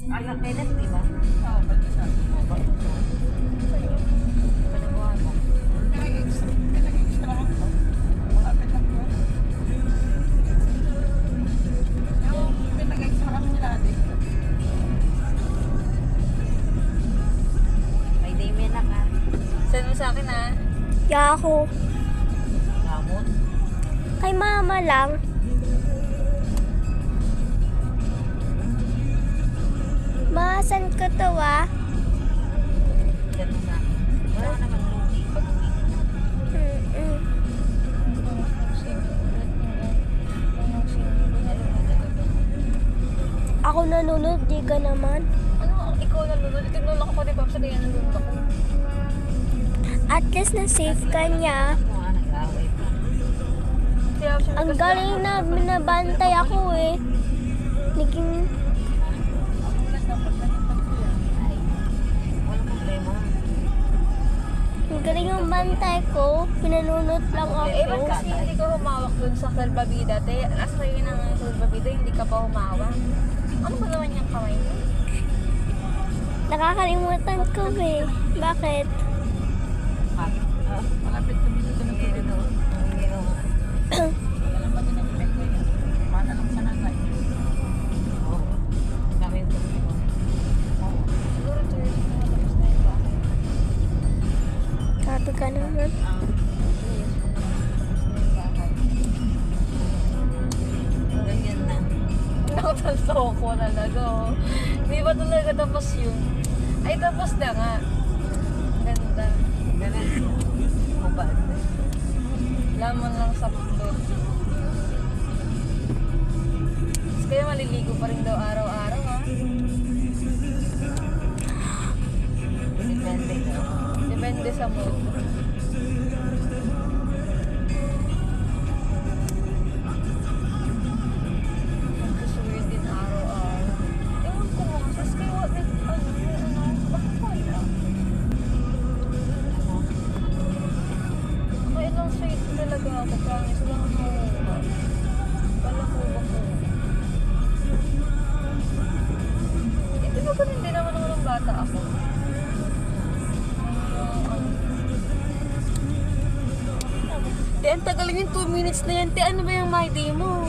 Anak Kenneth, di ba? Oo, balik siya. Panabuhan mo. Pinag-extra ako. Malapit lang yun. Yung pinag-extra kami nila ate. May day may na ka. Send mo sa akin ha. Yahoo. Gamot. Kay mama lang. Masan ko to Send mo sa akin. Wala ka naman lugi pag uwi. Mm-mm. Ako nanonood, di ka naman. Ano, ikaw nalunod? Tinulak ako pa ni Pops, kaya nalunod ako. At least na-save ka niya. Ako nga, nag-aaway pa. Kaya siya Ang galing na binabantay ako eh. Naging, Ay, walang problema. ang galing yung bantay ko. Pinanunod lang Eh, ba't ako. kasi hindi ka humawak dun sa salbabida? Last kayo ng salbabida, hindi ka pa humawak. Ano ba naman yung kamay mo? Nakakalimutan ko eh. Bakit? Malapit kami dito ng Pero, Pilipino. ang ginawa. Alam ba din ang Pilipino yun? Mana lang sa nanay. Oo. Kami ito. Siguro 30 na tapos na yung bahay. Sabi ka naman. Ganyan na. Nakatanso ko talaga oh. Hindi ba talaga tapos yun? Ay, tapos na nga. Ganda. Ganun siya. Hubad. Lamon lang sa mundo. Tapos kaya maliligo pa rin daw araw-araw ha. Depende ka. Depende sa mood. Magsusuyo din araw-araw. Ewan ko mga sis, kaya bakit wala? Kailang sweet talaga ako, promise lang ako. Wala ko ba ko? Ito ba ganun din naman ako ng bata ako? Te, ang tagal yung 2 minutes na yan. Te, ano ba yung my day mo?